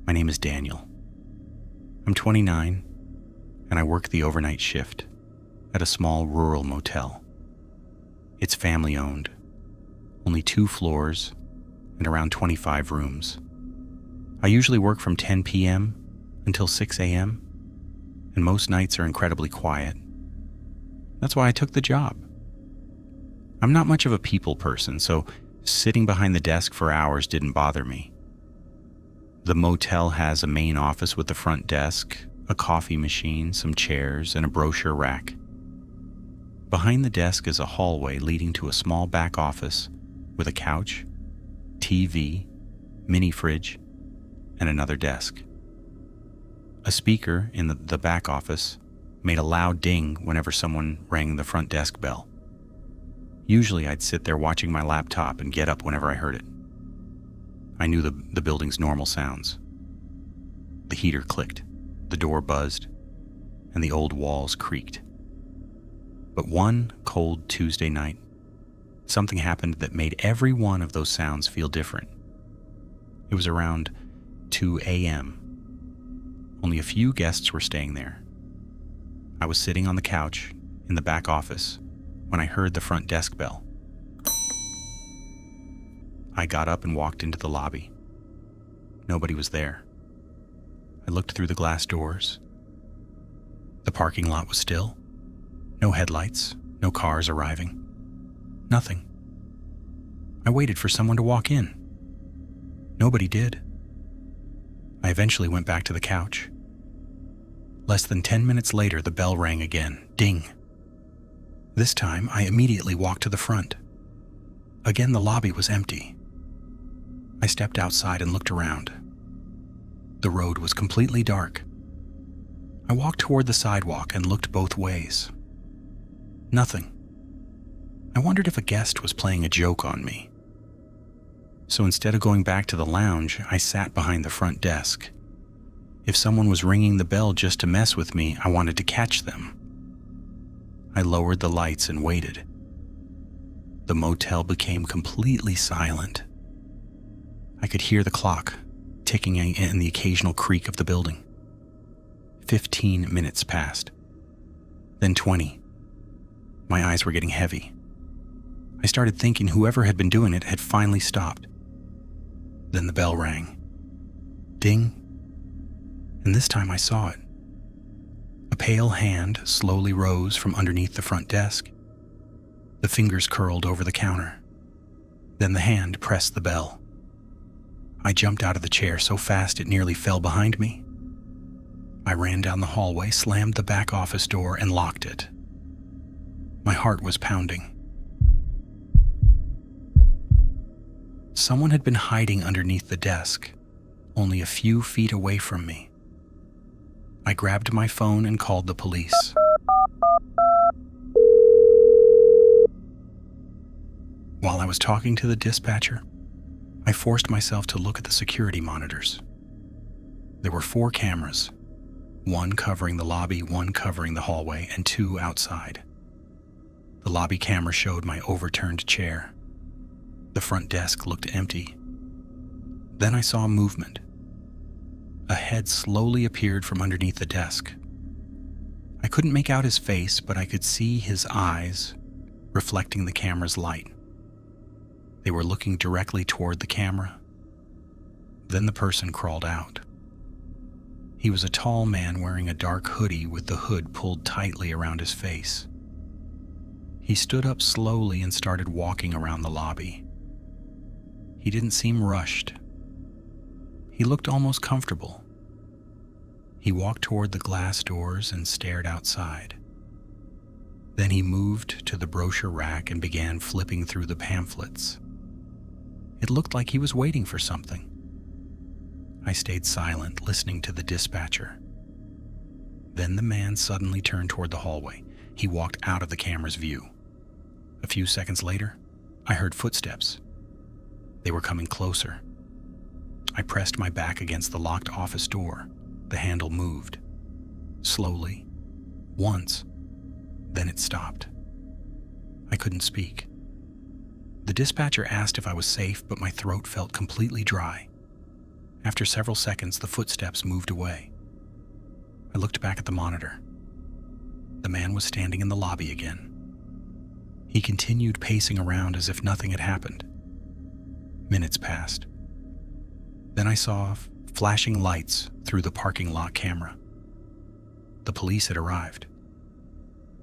My name is Daniel. I'm 29, and I work the overnight shift at a small rural motel. It's family-owned, only 2 floors and around 25 rooms. I usually work from 10 p.m. until 6 a.m., and most nights are incredibly quiet. That's why I took the job. I'm not much of a people person, so sitting behind the desk for hours didn't bother me. The motel has a main office with the front desk, a coffee machine, some chairs, and a brochure rack. Behind the desk is a hallway leading to a small back office with a couch, TV, mini fridge, and another desk. A speaker in the back office made a loud ding whenever someone rang the front desk bell. Usually I'd sit there watching my laptop and get up whenever I heard it. I knew the building's normal sounds. The heater clicked, the door buzzed, and the old walls creaked. But one cold Tuesday night, something happened that made every one of those sounds feel different. It was around 2 a.m. Only a few guests were staying there. I was sitting on the couch in the back office when I heard the front desk bell. I got up and walked into the lobby. Nobody was there. I looked through the glass doors. The parking lot was still. No headlights, no cars arriving. Nothing. I waited for someone to walk in. Nobody did. I eventually went back to the couch. Less than 10 minutes later, the bell rang again. Ding. This time, I immediately walked to the front. Again, the lobby was empty. I stepped outside and looked around. The road was completely dark. I walked toward the sidewalk and looked both ways. Nothing. I wondered if a guest was playing a joke on me. So instead of going back to the lounge, I sat behind the front desk. If someone was ringing the bell just to mess with me, I wanted to catch them. I lowered the lights and waited. The motel became completely silent. I could hear the clock ticking and the occasional creak of the building. 15 minutes passed. Then 20. My eyes were getting heavy. I started thinking whoever had been doing it had finally stopped. Then the bell rang. Ding. And this time I saw it. A pale hand slowly rose from underneath the front desk. The fingers curled over the counter. Then the hand pressed the bell. I jumped out of the chair so fast it nearly fell behind me. I ran down the hallway, slammed the back office door, and locked it. My heart was pounding. Someone had been hiding underneath the desk, only a few feet away from me. I grabbed my phone and called the police. While I was talking to the dispatcher, I forced myself to look at the security monitors. There were 4 cameras, 1 covering the lobby, 1 covering the hallway, and 2 outside. The lobby camera showed my overturned chair. The front desk looked empty. Then I saw movement. A head slowly appeared from underneath the desk. I couldn't make out his face, but I could see his eyes reflecting the camera's light. They were looking directly toward the camera. Then the person crawled out. He was a tall man wearing a dark hoodie with the hood pulled tightly around his face. He stood up slowly and started walking around the lobby. He didn't seem rushed. He looked almost comfortable. He walked toward the glass doors and stared outside. Then he moved to the brochure rack and began flipping through the pamphlets. It looked like he was waiting for something. I stayed silent, listening to the dispatcher. Then the man suddenly turned toward the hallway. He walked out of the camera's view. A few seconds later, I heard footsteps. They were coming closer. I pressed my back against the locked office door. The handle moved. Slowly. Once. Then it stopped. I couldn't speak. The dispatcher asked if I was safe, but my throat felt completely dry. After several seconds, the footsteps moved away. I looked back at the monitor. The man was standing in the lobby again. He continued pacing around as if nothing had happened. Minutes passed. Then I saw flashing lights through the parking lot camera. The police had arrived.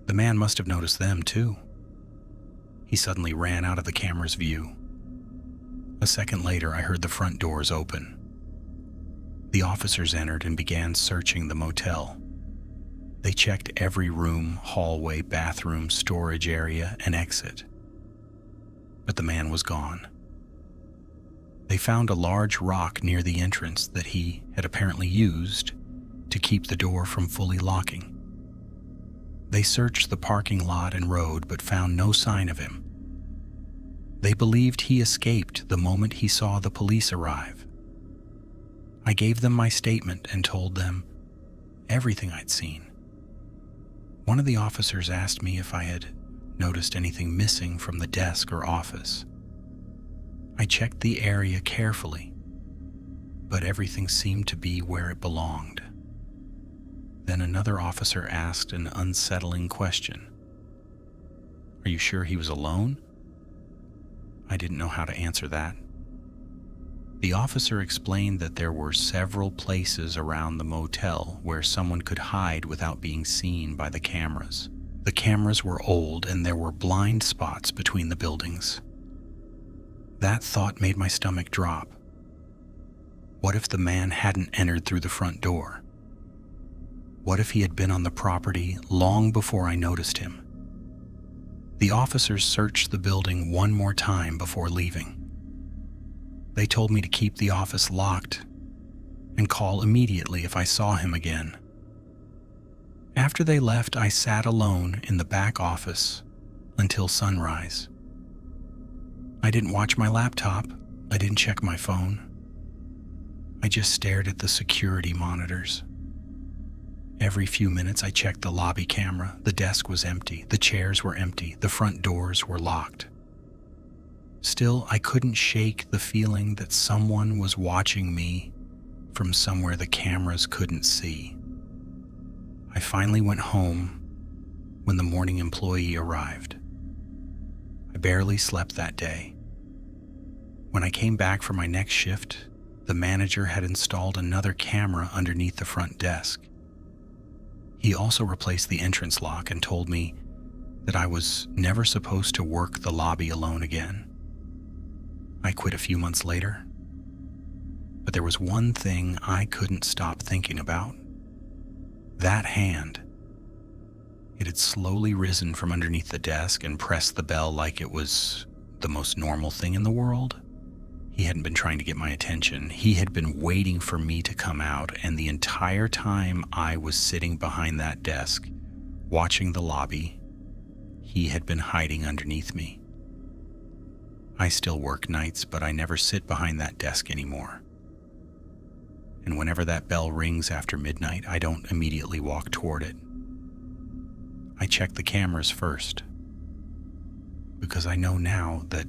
The man must have noticed them too. He suddenly ran out of the camera's view. A second later, I heard the front doors open. The officers entered and began searching the motel. They checked every room, hallway, bathroom, storage area, and exit. But the man was gone. They found a large rock near the entrance that he had apparently used to keep the door from fully locking. They searched the parking lot and road but found no sign of him. They believed he escaped the moment he saw the police arrive. I gave them my statement and told them everything I'd seen. One of the officers asked me if I had noticed anything missing from the desk or office. I checked the area carefully, but everything seemed to be where it belonged. Then another officer asked an unsettling question. "Are you sure he was alone?" I didn't know how to answer that. The officer explained that there were several places around the motel where someone could hide without being seen by the cameras. The cameras were old and there were blind spots between the buildings. That thought made my stomach drop. What if the man hadn't entered through the front door? What if he had been on the property long before I noticed him? The officers searched the building one more time before leaving. They told me to keep the office locked and call immediately if I saw him again. After they left, I sat alone in the back office until sunrise. I didn't watch my laptop. I didn't check my phone. I just stared at the security monitors. Every few minutes, I checked the lobby camera. The desk was empty. The chairs were empty. The front doors were locked. Still, I couldn't shake the feeling that someone was watching me from somewhere the cameras couldn't see. I finally went home when the morning employee arrived. I barely slept that day. When I came back for my next shift, the manager had installed another camera underneath the front desk. He also replaced the entrance lock and told me that I was never supposed to work the lobby alone again. I quit a few months later, but there was one thing I couldn't stop thinking about. That hand. It had slowly risen from underneath the desk and pressed the bell like it was the most normal thing in the world. He hadn't been trying to get my attention. He had been waiting for me to come out, and the entire time I was sitting behind that desk, watching the lobby, he had been hiding underneath me. I still work nights, but I never sit behind that desk anymore. And whenever that bell rings after midnight, I don't immediately walk toward it. I check the cameras first, because I know now that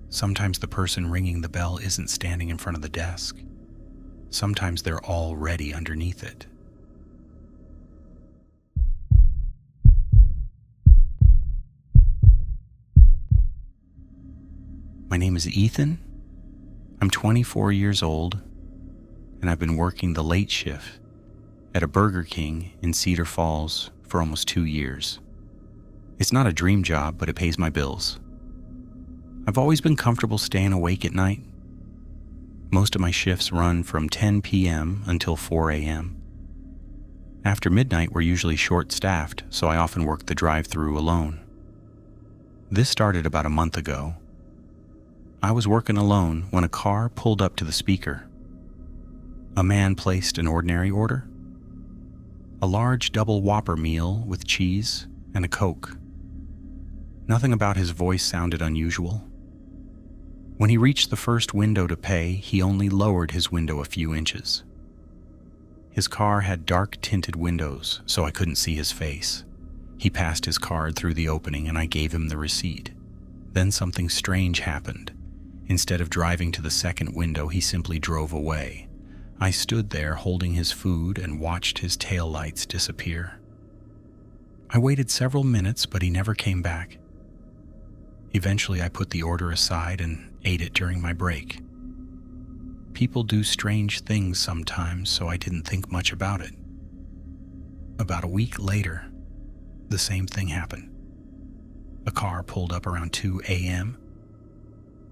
sometimes the person ringing the bell isn't standing in front of the desk. Sometimes they're already underneath it. My name is Ethan. I'm 24 years old, and I've been working the late shift at a Burger King in Cedar Falls for almost 2 years. It's not a dream job, but it pays my bills. I've always been comfortable staying awake at night. Most of my shifts run from 10 p.m. until 4 a.m. After midnight, we're usually short-staffed, so I often work the drive-thru alone. This started about a month ago. I was working alone when a car pulled up to the speaker. A man placed an ordinary order, a large double Whopper meal with cheese and a Coke. Nothing about his voice sounded unusual. When he reached the first window to pay, he only lowered his window a few inches. His car had dark tinted windows, so I couldn't see his face. He passed his card through the opening and I gave him the receipt. Then something strange happened. Instead of driving to the second window, he simply drove away. I stood there holding his food and watched his taillights disappear. I waited several minutes, but he never came back. Eventually, I put the order aside and ate it during my break. People do strange things sometimes, so I didn't think much about it. About a week later, the same thing happened. A car pulled up around 2 a.m.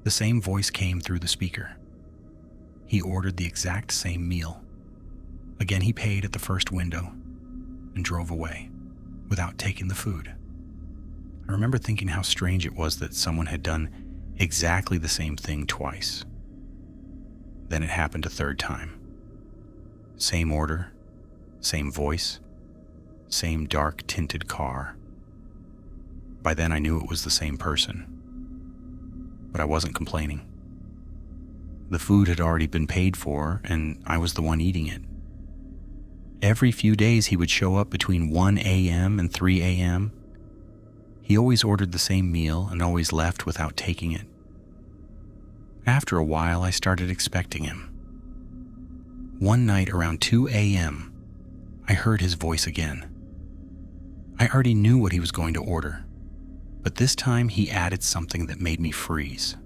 The same voice came through the speaker. He ordered the exact same meal. Again, he paid at the first window and drove away without taking the food. I remember thinking how strange it was that someone had done exactly the same thing twice. Then it happened a third time. Same order, same voice, same dark tinted car. By then I knew it was the same person, but I wasn't complaining. The food had already been paid for, and I was the one eating it. Every few days he would show up between 1 a.m. and 3 a.m. He always ordered the same meal and always left without taking it. After a while, I started expecting him. One night around 2 a.m., I heard his voice again. I already knew what he was going to order, but this time he added something that made me freeze.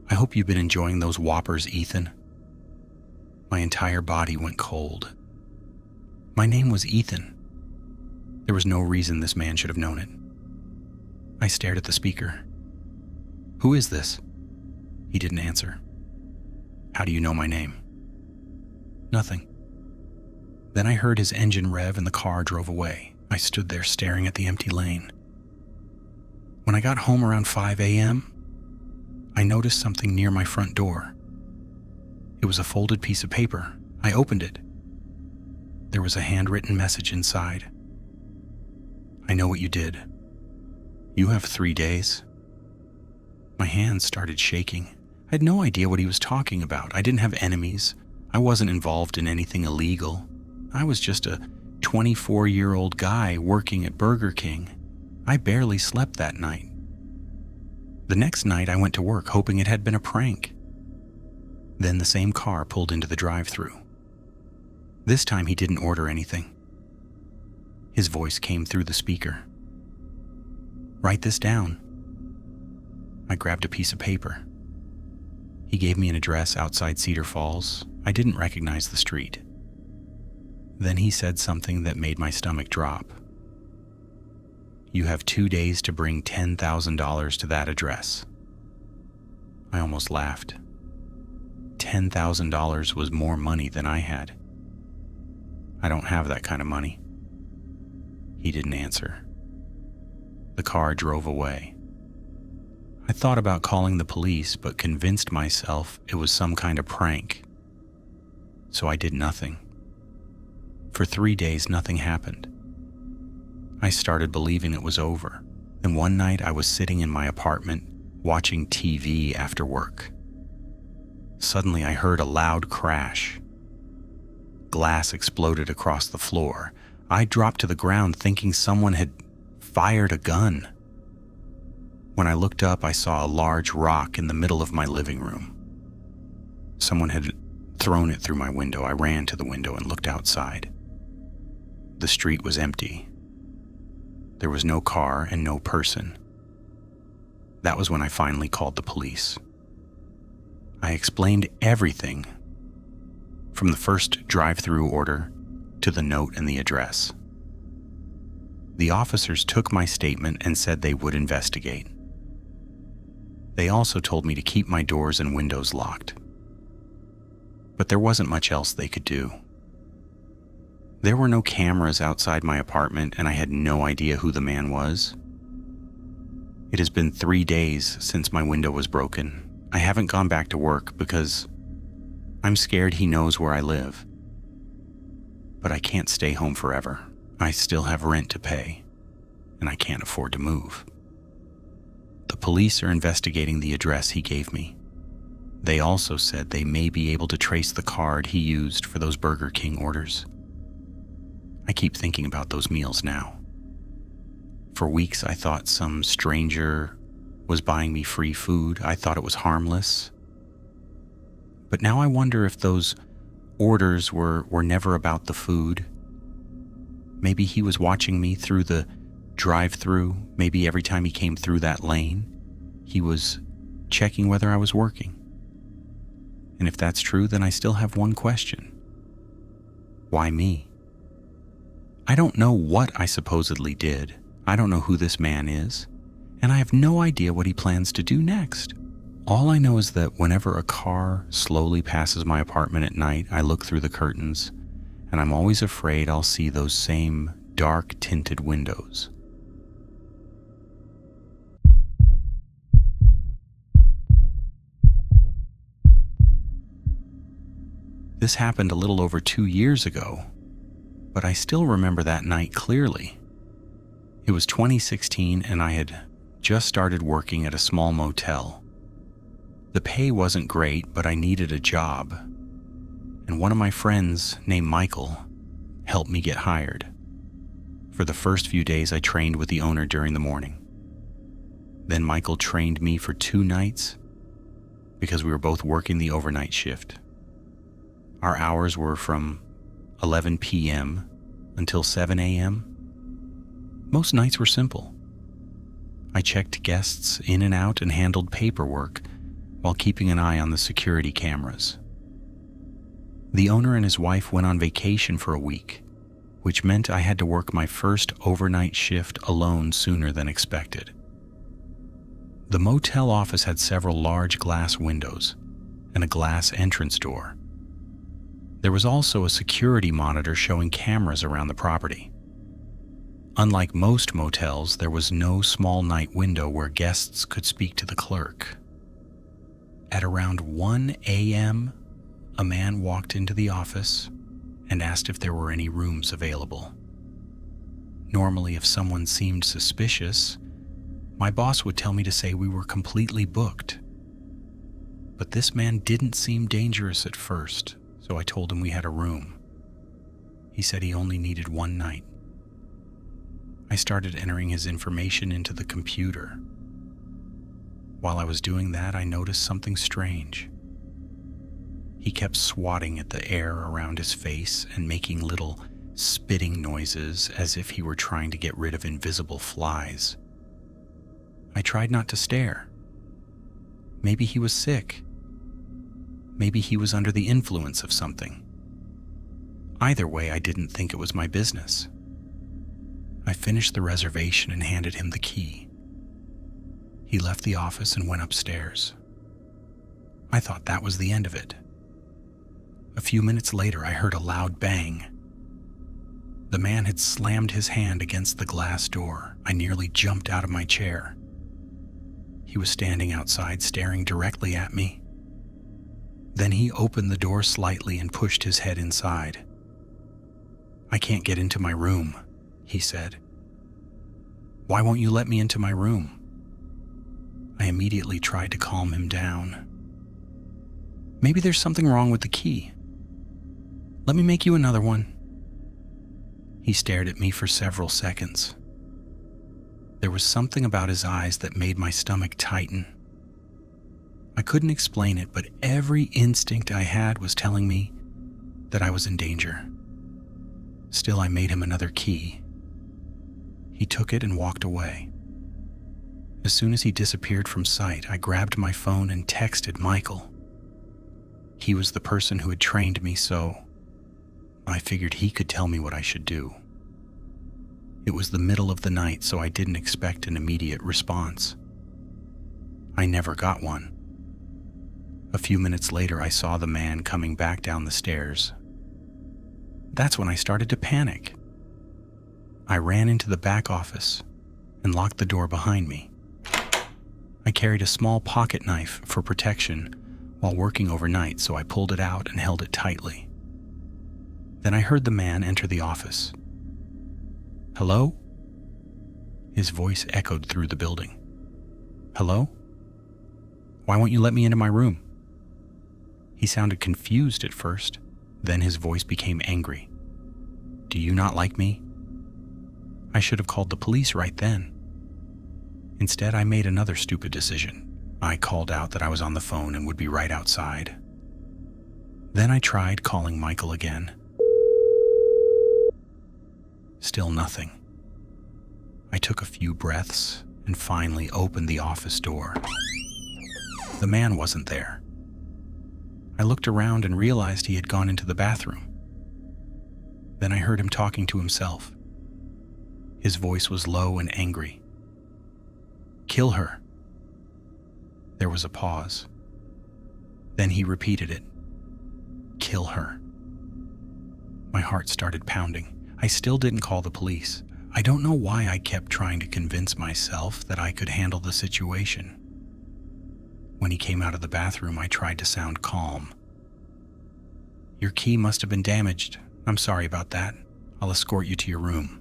I hope you've been enjoying those Whoppers, Ethan. My entire body went cold. My name was Ethan. There was no reason this man should have known it. I stared at the speaker. Who is this? He didn't answer. How do you know my name? Nothing. Then I heard his engine rev and the car drove away. I stood there staring at the empty lane. When I got home around 5 a.m., I noticed something near my front door. It was a folded piece of paper. I opened it. There was a handwritten message inside. I know what you did. You have 3 days. My hands started shaking. I had no idea what he was talking about. I didn't have enemies. I wasn't involved in anything illegal. I was just a 24-year-old guy working at Burger King. I barely slept that night. The next night I went to work hoping it had been a prank. Then the same car pulled into the drive-thru. This time he didn't order anything. His voice came through the speaker. Write this down. I grabbed a piece of paper. He gave me an address outside Cedar Falls. I didn't recognize the street. Then he said something that made my stomach drop. You have 2 days to bring $10,000 to that address. I almost laughed. $10,000 was more money than I had. I don't have that kind of money. He didn't answer. The car drove away. I thought about calling the police, but convinced myself it was some kind of prank. So I did nothing. For 3 days, nothing happened. I started believing it was over. Then one night I was sitting in my apartment watching TV after work. Suddenly I heard a loud crash. Glass exploded across the floor. I dropped to the ground thinking someone had fired a gun. When I looked up, I saw a large rock in the middle of my living room. Someone had thrown it through my window. I ran to the window and looked outside. The street was empty. There was no car and no person. That was when I finally called the police. I explained everything, from the first drive-through order to the note and the address. The officers took my statement and said they would investigate. They also told me to keep my doors and windows locked. But there wasn't much else they could do. There were no cameras outside my apartment, and I had no idea who the man was. It has been 3 days since my window was broken. I haven't gone back to work because I'm scared he knows where I live. But I can't stay home forever. I still have rent to pay, and I can't afford to move. The police are investigating the address he gave me. They also said they may be able to trace the card he used for those Burger King orders. I keep thinking about those meals now. For weeks I thought some stranger was buying me free food. I thought it was harmless. But now I wonder if those orders were never about the food. Maybe he was watching me through the drive-through. Maybe every time he came through that lane, he was checking whether I was working. And if that's true, then I still have one question. Why me? I don't know what I supposedly did. I don't know who this man is, and I have no idea what he plans to do next. All I know is that whenever a car slowly passes my apartment at night, I look through the curtains, and I'm always afraid I'll see those same dark tinted windows. This happened a little over 2 years ago, but I still remember that night clearly. It was 2016 and I had just started working at a small motel. The pay wasn't great, but I needed a job, and one of my friends named Michael helped me get hired. For the first few days, I trained with the owner during the morning. Then Michael trained me for 2 nights because we were both working the overnight shift. Our hours were from 11 p.m. until 7 a.m. Most nights were simple. I checked guests in and out and handled paperwork while keeping an eye on the security cameras. The owner and his wife went on vacation for a week, which meant I had to work my first overnight shift alone sooner than expected. The motel office had several large glass windows and a glass entrance door. There was also a security monitor showing cameras around the property. Unlike most motels, there was no small night window where guests could speak to the clerk. At around 1 a.m., a man walked into the office and asked if there were any rooms available. Normally, if someone seemed suspicious, my boss would tell me to say we were completely booked. But this man didn't seem dangerous at first, so I told him we had a room. He said he only needed 1 night. I started entering his information into the computer. While I was doing that, I noticed something strange. He kept swatting at the air around his face and making little spitting noises as if he were trying to get rid of invisible flies. I tried not to stare. Maybe he was sick. Maybe he was under the influence of something. Either way, I didn't think it was my business. I finished the reservation and handed him the key. He left the office and went upstairs. I thought that was the end of it. A few minutes later, I heard a loud bang. The man had slammed his hand against the glass door. I nearly jumped out of my chair. He was standing outside, staring directly at me. Then he opened the door slightly and pushed his head inside. "I can't get into my room," he said. "Why won't you let me into my room?" I immediately tried to calm him down. "Maybe there's something wrong with the key. Let me make you another one." He stared at me for several seconds. There was something about his eyes that made my stomach tighten. I couldn't explain it, but every instinct I had was telling me that I was in danger. Still, I made him another key. He took it and walked away. As soon as he disappeared from sight, I grabbed my phone and texted Michael. He was the person who had trained me, so I figured he could tell me what I should do. It was the middle of the night, so I didn't expect an immediate response. I never got one. A few minutes later, I saw the man coming back down the stairs. That's when I started to panic. I ran into the back office and locked the door behind me. I carried a small pocket knife for protection while working overnight, so I pulled it out and held it tightly. Then I heard the man enter the office. "Hello?" His voice echoed through the building. "Hello? Why won't you let me into my room?" He sounded confused at first, then his voice became angry. "Do you not like me?" I should have called the police right then. Instead, I made another stupid decision. I called out that I was on the phone and would be right outside. Then I tried calling Michael again. Still nothing. I took a few breaths and finally opened the office door. The man wasn't there. I looked around and realized he had gone into the bathroom. Then I heard him talking to himself. His voice was low and angry. "Kill her." There was a pause. Then he repeated it. "Kill her." My heart started pounding. I still didn't call the police. I don't know why I kept trying to convince myself that I could handle the situation. When he came out of the bathroom, I tried to sound calm. "Your key must have been damaged. I'm sorry about that. I'll escort you to your room."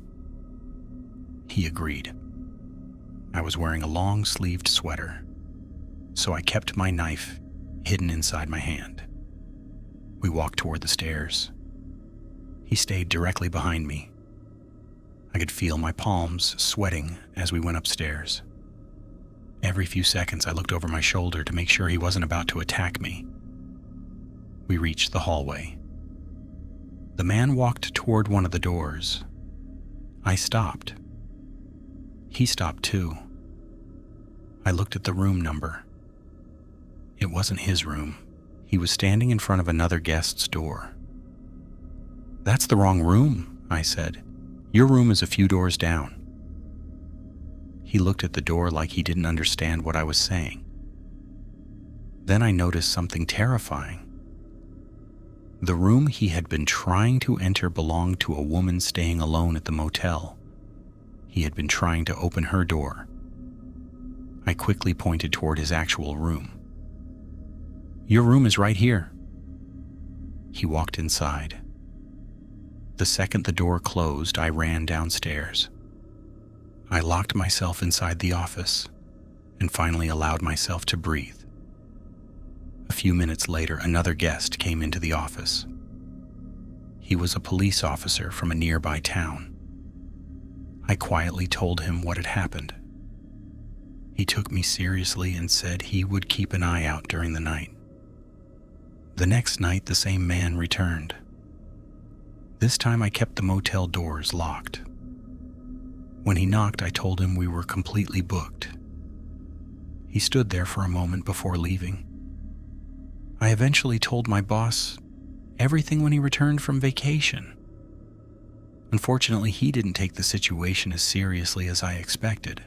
He agreed. I was wearing a long-sleeved sweater, so I kept my knife hidden inside my hand. We walked toward the stairs. He stayed directly behind me. I could feel my palms sweating as we went upstairs. Every few seconds, I looked over my shoulder to make sure he wasn't about to attack me. We reached the hallway. The man walked toward one of the doors. I stopped. He stopped too. I looked at the room number. It wasn't his room. He was standing in front of another guest's door. "That's the wrong room," I said. "Your room is a few doors down." He looked at the door like he didn't understand what I was saying. Then I noticed something terrifying. The room he had been trying to enter belonged to a woman staying alone at the motel. He had been trying to open her door. I quickly pointed toward his actual room. "Your room is right here." He walked inside. The second the door closed, I ran downstairs. I locked myself inside the office and finally allowed myself to breathe. A few minutes later, another guest came into the office. He was a police officer from a nearby town. I quietly told him what had happened. He took me seriously and said he would keep an eye out during the night. The next night, the same man returned. This time I kept the motel doors locked. When he knocked, I told him we were completely booked. He stood there for a moment before leaving. I eventually told my boss everything when he returned from vacation. Unfortunately, he didn't take the situation as seriously as I expected.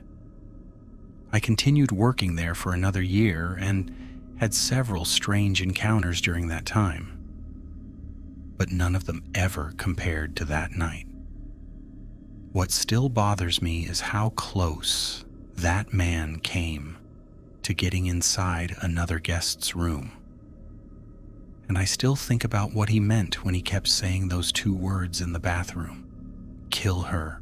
I continued working there for another year and had several strange encounters during that time, but none of them ever compared to that night. What still bothers me is how close that man came to getting inside another guest's room. And I still think about what he meant when he kept saying those two words in the bathroom: "Kill her."